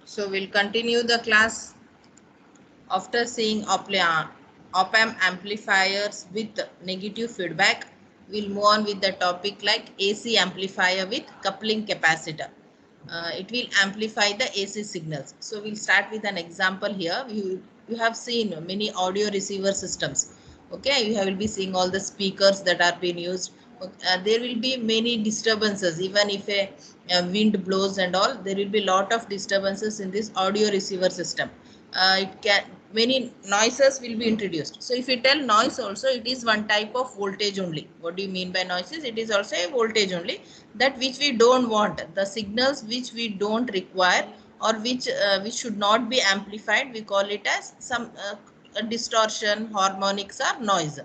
So we'll continue the class after seeing op-amp amplifiers with negative feedback. We'll move on with the topic like AC amplifier with coupling capacitor. It will amplify the AC signals. So we'll start with an example here. You have seen many audio receiver systems. Okay, you will be seeing all the speakers that are being used. There will be many disturbances even if a wind blows and all. There will be lot of disturbances in this audio receiver system. It can Many noises will be introduced. So if you tell noise also, it is one type of voltage only. What do you mean by noises? It is also a voltage only, that which we don't want, the signals which we don't require, or which should not be amplified. We call it as some distortion, harmonics, or noise.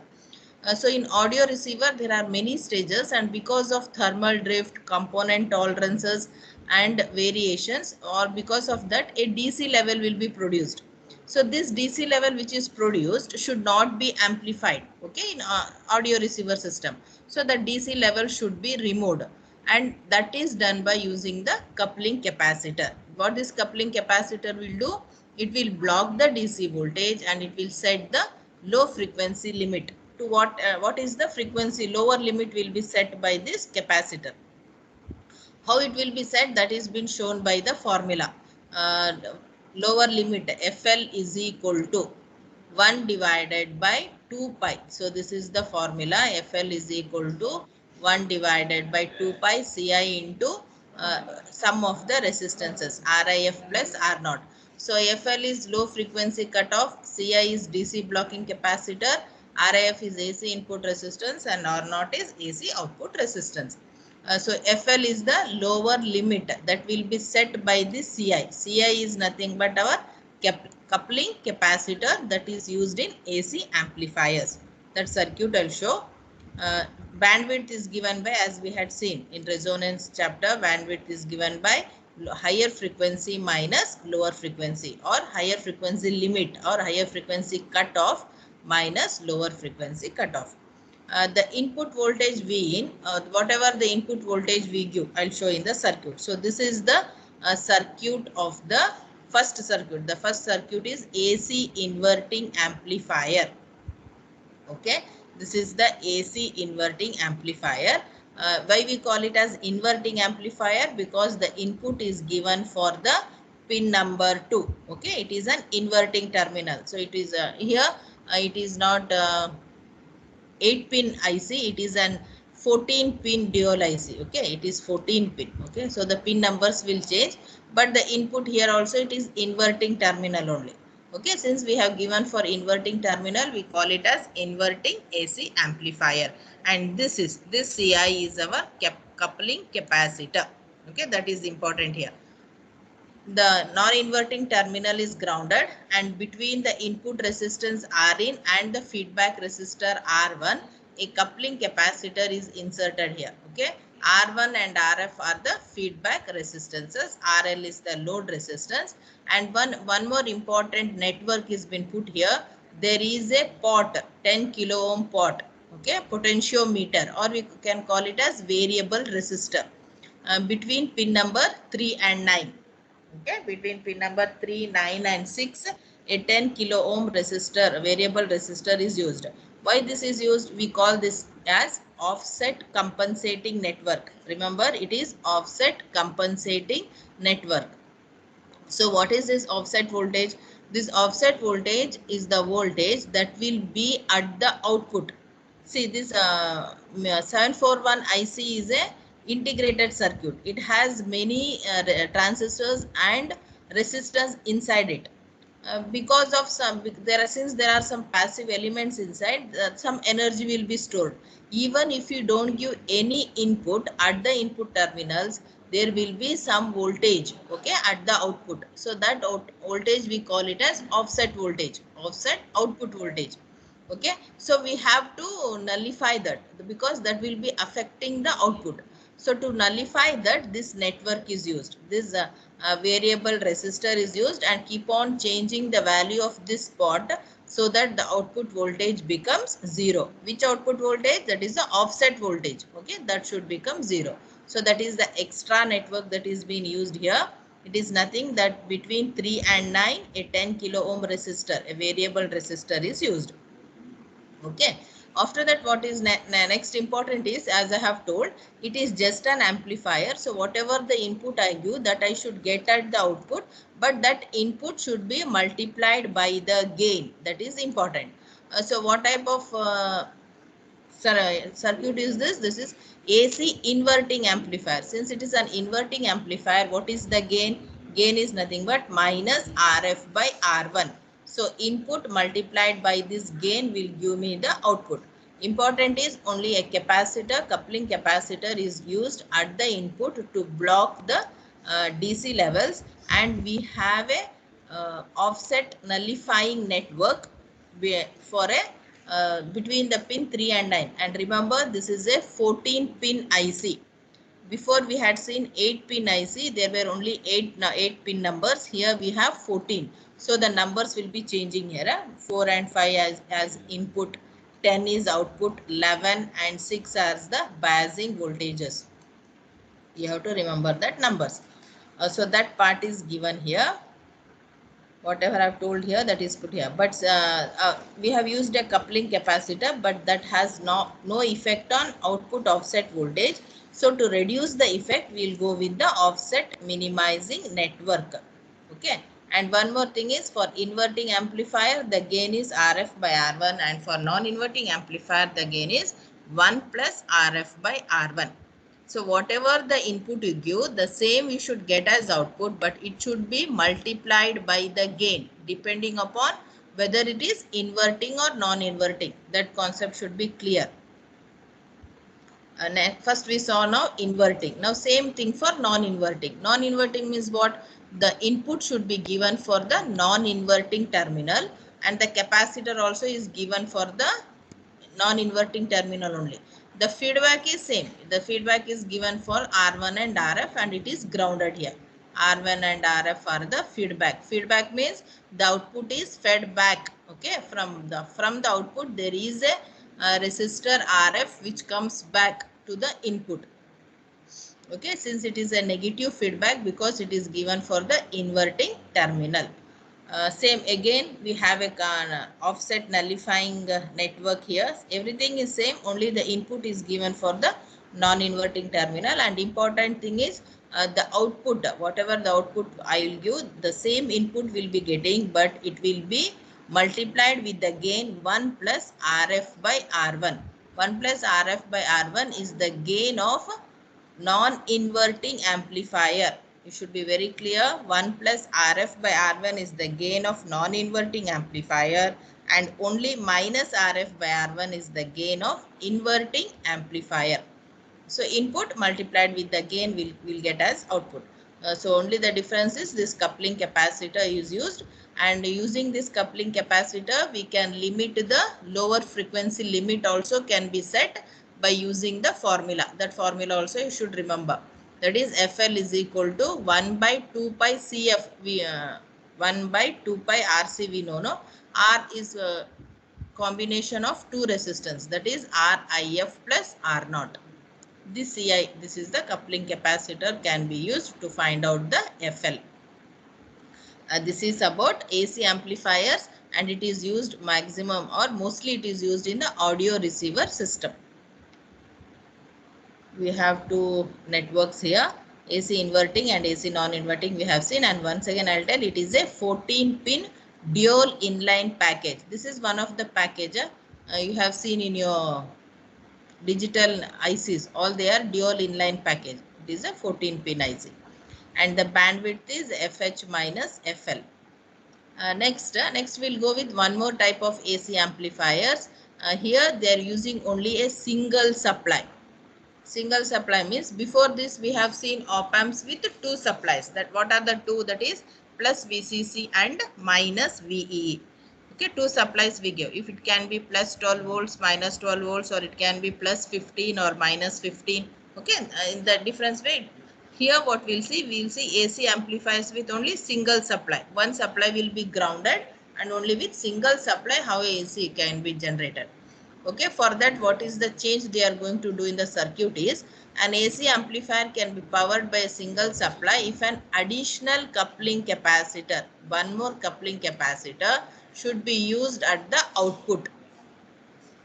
So in audio receiver, there are many stages, and because of thermal drift, component tolerances, and variations, or because of that, a DC level will be produced. So this DC level which is produced should not be amplified, okay, in audio receiver system. So the DC level should be removed, and that is done by using the coupling capacitor. What this coupling capacitor will do? It will block the DC voltage and it will set the low frequency limit to what is the frequency. Lower limit will be set by this capacitor. How it will be set? That is been shown by the formula. uh, Lower limit FL is equal to 1 divided by 2 pi. So this is the formula. FL is equal to 1 divided by 2 pi Ci into sum of the resistances RIF plus R naught. So FL is low frequency cutoff, Ci is DC blocking capacitor, RIF is AC input resistance, and R naught is AC output resistance. So FL is the lower limit that will be set by the Ci. Ci is nothing but our coupling capacitor that is used in AC amplifiers. That circuit I'll show. Uh, Bandwidth is given by, as we had seen in resonance chapter, bandwidth is given by higher frequency minus lower frequency, or higher frequency limit or higher frequency cutoff minus lower frequency cutoff. The input voltage V in, whatever the input voltage we give, I'll show in the circuit. So this is the circuit of the first circuit. The first circuit is AC inverting amplifier. Okay, this is the AC inverting amplifier. Why we call it as inverting amplifier? Because the input is given for the pin number 2. Okay, it is an inverting terminal. So it is here. It is not 8 pin IC, it is an 14 pin dual IC. Okay, it is 14 pin. Okay, so the pin numbers will change, but the input here also it is inverting terminal only. Okay, since we have given for inverting terminal, we call it as inverting AC amplifier, and this CI is our coupling capacitor. Okay, that is important here. The non-inverting terminal is grounded, and between the input resistance Rin and the feedback resistor R1, a coupling capacitor is inserted here. Okay, R1 and RF are the feedback resistances, RL is the load resistance, and one more important network is been put here. There is a pot, 10 kilo ohm pot, okay, potentiometer, or we can call it as variable resistor, between pin number 3 and 9. Okay, between pin number 3, 9 and 6, a 10 kilo ohm resistor, variable resistor is used. Why this is used? We call this as offset compensating network. Remember, it is offset compensating network. So what is this offset voltage? This offset voltage is the voltage that will be at the output. See, this 741 IC is a integrated circuit. It has many transistors and resistors inside it. Because of since there are some passive elements inside, some energy will be stored. Even if you don't give any input at the input terminals, there will be some voltage, okay, at the output. So that voltage we call it as offset voltage, offset output voltage. Okay, so we have to nullify that, because that will be affecting the output. So to nullify that, this network is used, this variable resistor is used, and keep on changing the value of this pot so that the output voltage becomes 0. Which output voltage? That is the offset voltage. Okay, that should become 0. So that is the extra network that is being used here. It is nothing that between 3 and 9, a 10 kilo ohm resistor, a variable resistor is used. Okay. After that, what is next important is, as I have told, it is just an amplifier. So whatever the input I give, that I should get at the output, but that input should be multiplied by the gain. That is important. So what type of circuit is this? This is AC inverting amplifier. Since it is an inverting amplifier, what is the gain? Gain is nothing but minus RF by R1. So input multiplied by this gain will give me the output. Important is only a capacitor, coupling capacitor is used at the input to block the DC levels, and we have a offset nullifying network for a between the pin 3 and 9. And remember, this is a 14 pin IC. Before we had seen 8 pin IC, there were only 8 pin numbers. Here we have 14. So the numbers will be changing here. 4 and 5 as input, 10 is output, 11 and 6 as the biasing voltages. You have to remember that numbers. So that part is given here. Whatever I've told here, that is put here. But we have used a coupling capacitor, but that has no effect on output offset voltage. So to reduce the effect, we'll go with the offset minimizing network. Okay. And one more thing is, for inverting amplifier, the gain is RF by R1, and for non-inverting amplifier, the gain is 1 plus RF by R1. So whatever the input you give, the same you should get as output, but it should be multiplied by the gain depending upon whether it is inverting or non-inverting. That concept should be clear. First we saw now inverting. Now same thing for non-inverting. Non-inverting means what? The input should be given for the non-inverting terminal, and the capacitor also is given for the non-inverting terminal only. The feedback is same. The feedback is given for R1 and RF, and it is grounded here. R1 and RF are the feedback. Feedback means the output is fed back. Okay, from the output there is a resistor RF which comes back to the input. Okay, since it is a negative feedback because it is given for the inverting terminal. Same again, we have a offset nullifying network here. Everything is same, only the input is given for the non-inverting terminal. And important thing is the output, whatever the output I will give, the same input will be getting, but it will be multiplied with the gain 1 plus RF by R1. 1 plus RF by R1 is the gain of non-inverting amplifier. You should be very clear. 1 plus RF by R1 is the gain of non-inverting amplifier, and only minus RF by R1 is the gain of inverting amplifier. So input multiplied with the gain will get as output. So only the difference is this coupling capacitor is used, and using this coupling capacitor we can limit the lower frequency limit also can be set by using the formula. That formula also you should remember. That is FL is equal to 1 by 2 pi CF. 1 by 2 pi RC we know. No? R is a combination of two resistance, that is RIF plus R0. This CI, this is the coupling capacitor, can be used to find out the FL. This is about AC amplifiers, and it is used maximum or mostly it is used in the audio receiver system. We have two networks here, AC inverting and AC non-inverting we have seen, and once again I'll tell, it is a 14 pin dual inline package. This is one of the package you have seen in your digital ICs, all they are dual inline package. It is a 14 pin IC, and the bandwidth is FH minus FL. Next we'll go with one more type of AC amplifiers. Here they are using only a single supply. Single supply means, before this we have seen op-amps with two supplies. That what are the two? That is plus VCC and minus VEE. Okay, two supplies we give. If it can be plus 12 volts, minus 12 volts, or it can be plus 15 or minus 15. Okay, in the difference way. Here what we'll see AC amplifiers with only single supply. One supply will be grounded, and only with single supply how AC can be generated. Okay, for that what is the change they are going to do in the circuit is, An AC amplifier can be powered by a single supply if an additional coupling capacitor, one more coupling capacitor, should be used at the output.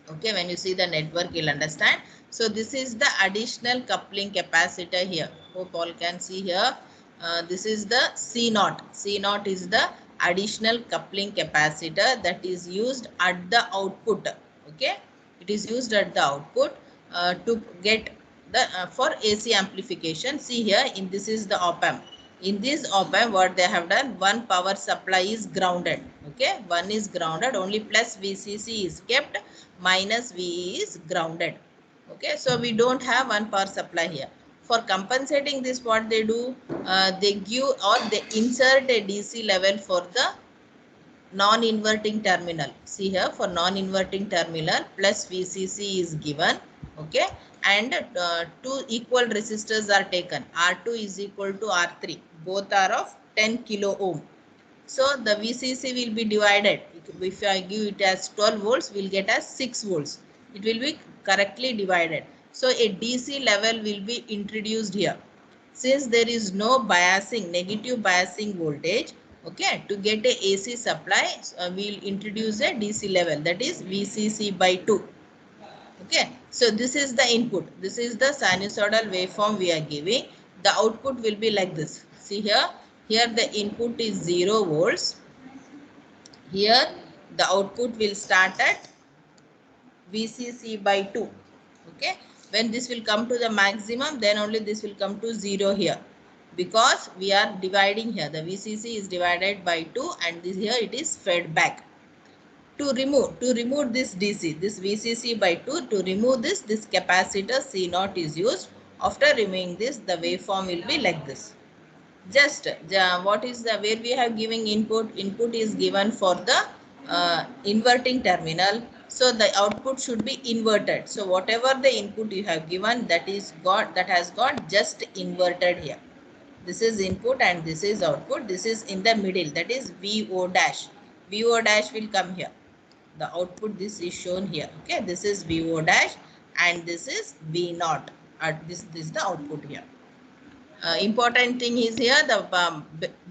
Okay, when you see the network, you'll understand. So this is the additional coupling capacitor here. Hope all can see here. This is the C0. C0 is the additional coupling capacitor that is used at the output. Okay, it is used at the output to get the for AC amplification. See here, in this is the op amp. In this op amp, what they have done, one power supply is grounded. Okay, one is grounded, only plus VCC is kept, minus V is grounded. Okay, so we don't have one power supply here. For compensating this, what they do, they give or they insert a DC level for the non-inverting terminal. See here, for non-inverting terminal plus VCC is given. Okay, and two equal resistors are taken. R2 is equal to R3. Both are of 10 kilo ohm. So the VCC will be divided. If I give it as 12 volts, we'll get as 6 volts. It will be correctly divided. So a DC level will be introduced here. Since there is no biasing, negative biasing voltage, okay, to get a AC supply, we'll introduce a DC level, that is VCC by 2. Okay, so this is the input. This is the sinusoidal waveform we are giving. The output will be like this. See here, here the input is 0 volts. Here the output will start at VCC by 2. Okay, when this will come to the maximum, then only this will come to 0 here, because we are dividing here. The VCC is divided by 2 and this here it is fed back. To remove this DC, this VCC by 2, to remove this capacitor C0 is used. After removing this, the waveform will be like this. Just what is the, where we have giving input is given for the inverting terminal, so the output should be inverted. So whatever the input you have given, that has got just inverted here. This is input and this is output. This is in the middle, that is VO dash. VO dash will come here. The output, this is shown here. Okay, this is VO dash and this is V0. This is the output here. Important thing is here, the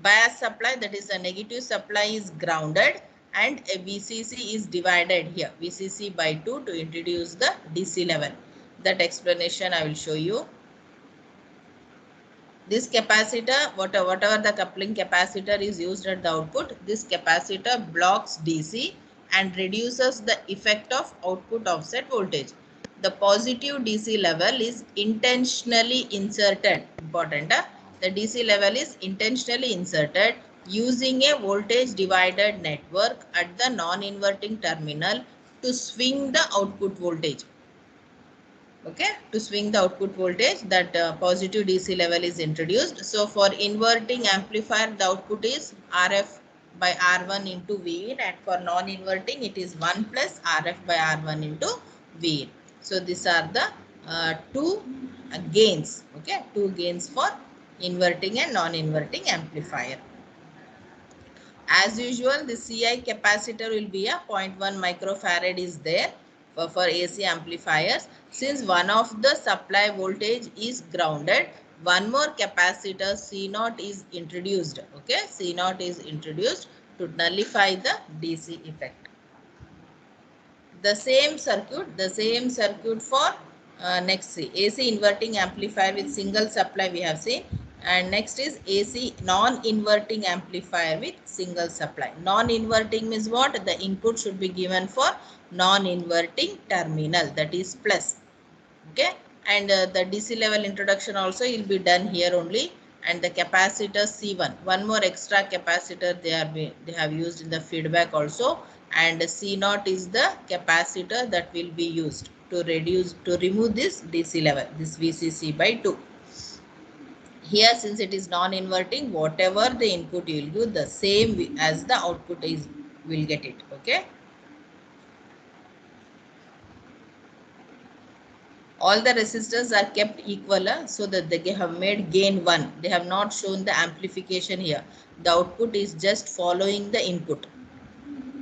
bias supply, that is a negative supply, is grounded and a VCC is divided here, VCC by 2, to introduce the DC level. That explanation I will show you. This capacitor, whatever the coupling capacitor is used at the output, this capacitor blocks DC and reduces the effect of output offset voltage. The positive DC level is intentionally inserted. Important. The DC level is intentionally inserted using a voltage divided network at the non-inverting terminal to swing the output voltage. Okay, to swing the output voltage, that positive DC level is introduced. So for inverting amplifier, the output is RF by R1 into Vin, and for non-inverting it is 1 plus RF by R1 into Vin. So these are the two gains. Okay, two gains for inverting and non-inverting amplifier. As usual, the CI capacitor will be a 0.1 microfarad is there for AC amplifiers. Since one of the supply voltage is grounded, one more capacitor C0 is introduced. Okay, C0 is introduced to nullify the DC effect. The same circuit for next see, AC inverting amplifier with single supply we have seen. And next is AC non-inverting amplifier with single supply. Non-inverting means what? The input should be given for non-inverting terminal, that is plus. Okay, and the DC level introduction also will be done here only. And the capacitor C1, one more extra capacitor they have used in the feedback also. And C0 is the capacitor that will be used to remove this DC level, this VCC by 2. Here, since it is non-inverting, whatever the input you will give, the same as the output is, will get it. Okay. All the resistors are kept equal, so that they have made gain 1. They have not shown the amplification here. The output is just following the input.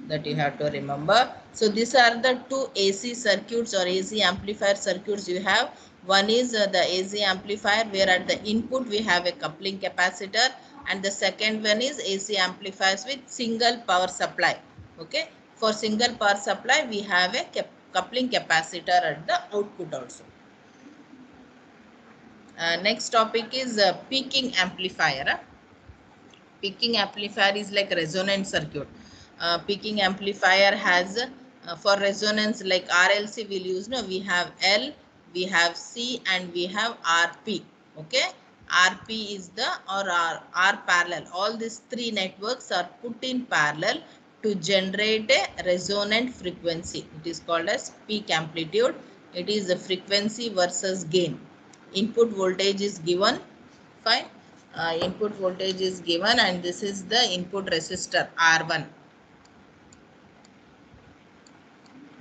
That you have to remember. So these are the two AC circuits or AC amplifier circuits you have. One is the AC amplifier, where at the input we have a coupling capacitor, and the second one is AC amplifiers with single power supply. Okay, for single power supply we have a coupling capacitor at the output also. Next topic is peaking amplifier. Peaking amplifier is like resonant circuit. Peaking amplifier has for resonance, like RLC will use, no, we have L, we have C, and we have RP. Okay, RP is the R parallel. All these three networks are put in parallel to generate a resonant frequency. It is called as peak amplitude. It is the frequency versus gain. Input voltage is given, fine. Input voltage is given, and this is the input resistor R1.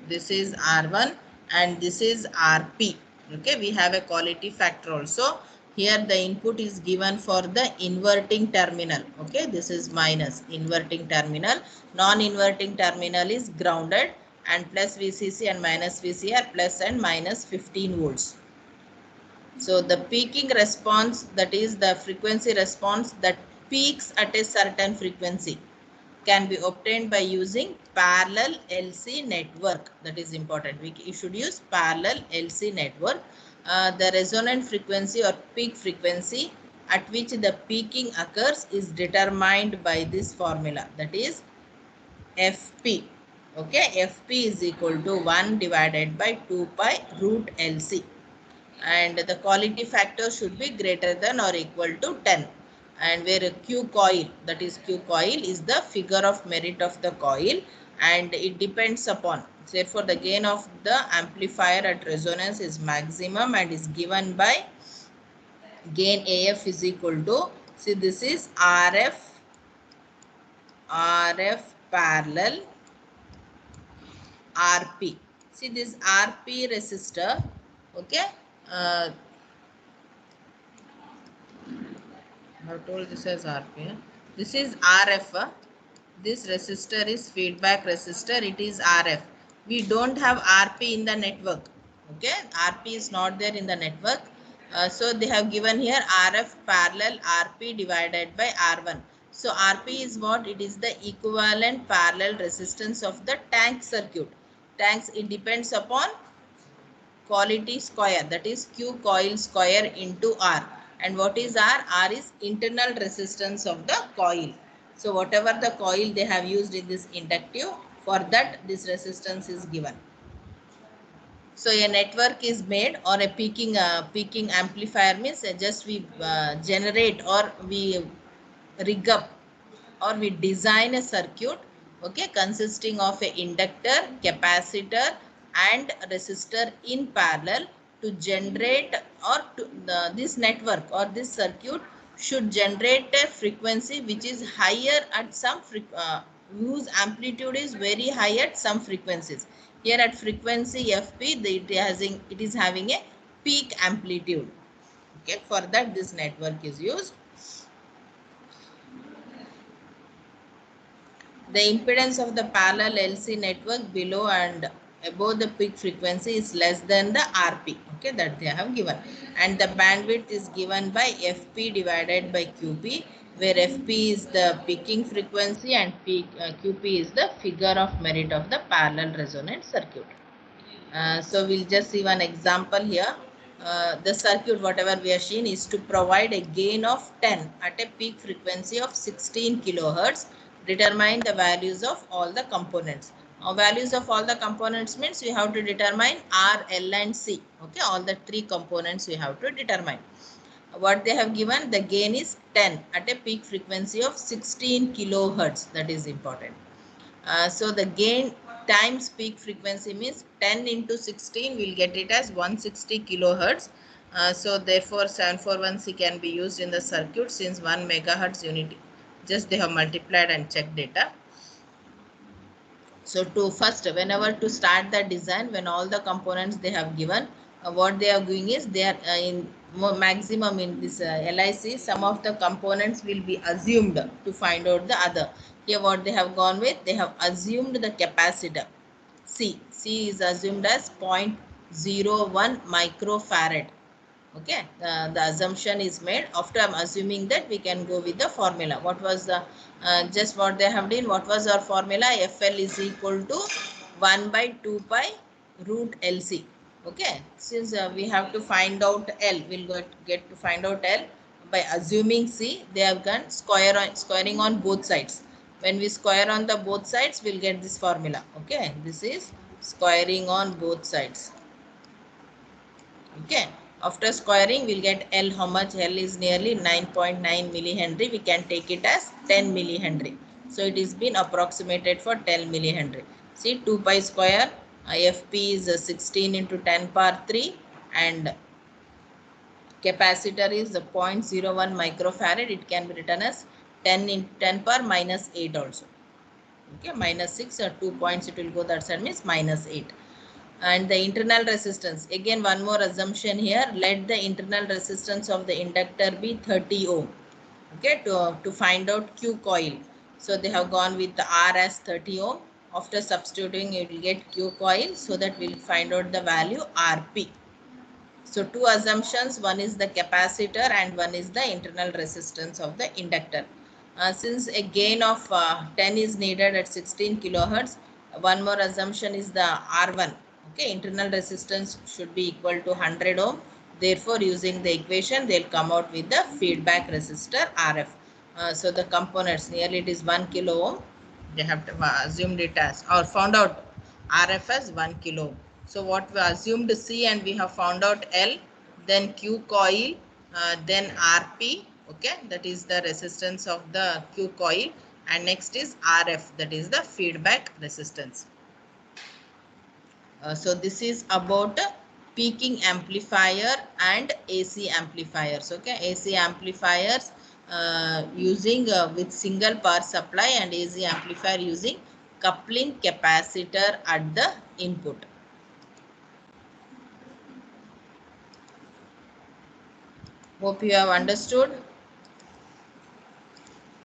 This is R1 and this is RP. Okay, we have a quality factor also. Here the input is given for the inverting terminal. Okay, this is minus inverting terminal. Non-inverting terminal is grounded, and plus VCC and minus VC are plus and minus 15 volts. So the peaking response, that is the frequency response that peaks at a certain frequency, can be obtained by using parallel LC network. That is important. You should use parallel LC network. The resonant frequency or peak frequency at which the peaking occurs is determined by this formula. That is FP. Okay, FP is equal to 1 divided by 2 pi root LC. And the quality factor should be greater than or equal to 10, and where Q coil, that is Q coil, is the figure of merit of the coil, and it depends upon, therefore the gain of the amplifier at resonance is maximum and is given by gain AF is equal to, see, this is RF parallel RP. See, this RP resistor, okay, I have told this as RP. This is RF. This resistor is feedback resistor. It is RF. We don't have RP in the network. Okay, RP is not there in the network. So they have given here RF parallel RP divided by R1. So RP is what? It is the equivalent parallel resistance of the tank circuit. Tanks, it depends upon quality square, that is Q coil square into R. And what is R? R is internal resistance of the coil. So whatever the coil they have used in this inductive, for that this resistance is given. So a network is made, or a peaking amplifier means just we generate, or we rig up, or we design a circuit, okay, consisting of a inductor, capacitor and resistor in parallel to generate, or to this network or this circuit should generate a frequency which is higher at some whose amplitude is very high at some frequencies. Here at frequency FP, it is having a peak amplitude. Okay, for that this network is used. The impedance of the parallel LC network below and above the peak frequency is less than the RP. Okay, that they have given. And the bandwidth is given by FP divided by QP, where FP is the peaking frequency and QP is the figure of merit of the parallel resonant circuit. So we'll just see one example here. The circuit whatever we have seen is to provide a gain of 10 at a peak frequency of 16 kilohertz. Determine the values of all the components. Values of all the components means we have to determine R, L and C. Okay, all the three components we have to determine. What they have given, the gain is 10 at a peak frequency of 16 kilohertz. That is important. So the gain times peak frequency means 10 into 16, we'll get it as 160 kilohertz. So therefore 741C can be used in the circuit, since 1 megahertz unit. Just they have multiplied and checked data. So to first, whenever to start the design, when all the components they have given, what they are doing is they are in maximum in this LIC, some of the components will be assumed to find out the other. Here what they have gone with, they have assumed the capacitor. C is assumed as 0.1 0.01 microfarad. Okay, the assumption is made. After I'm assuming that, we can go with the formula. What was the just what they have done? What was our formula? FL is equal to 1 by 2 pi root LC. Okay, since we have to find out L, we'll get to find out L by assuming C. They have done squaring on both sides. When we square on the both sides, we'll get this formula. Okay, this is squaring on both sides. Okay, after squaring, we'll get L. How much? L is nearly 9.9 millihenry. We can take it as 10 millihenry. So it is been approximated for 10 millihenry. See, 2 pi square, FP is 16 into 10 power 3, and capacitor is 0.01 microfarad. It can be written as 10 in 10 power minus 8 also. Okay, minus 6 or 2 points it will go that side, means minus 8. And the internal resistance, again one more assumption here, let the internal resistance of the inductor be 30 ohm. Okay, to find out Q coil, so they have gone with the R as 30 ohm. After substituting, you will get Q coil, so that we'll find out the value RP. So two assumptions, one is the capacitor and one is the internal resistance of the inductor. Since a gain of 10 is needed at 16 kilohertz, one more assumption is the R1. Okay, internal resistance should be equal to 100 ohm. Therefore, using the equation, they'll come out with the feedback resistor RF. So the components, nearly it is 1 kilo ohm. They have to assumed it as, or found out RF as 1 kilo ohm. So what we assumed C and we have found out L, then Q coil, then RP, okay, that is the resistance of the Q coil, and next is RF, that is the feedback resistance. So this is about peaking amplifier and AC amplifiers. Okay, AC amplifiers using with single power supply, and AC amplifier using coupling capacitor at the input. Hope you have understood.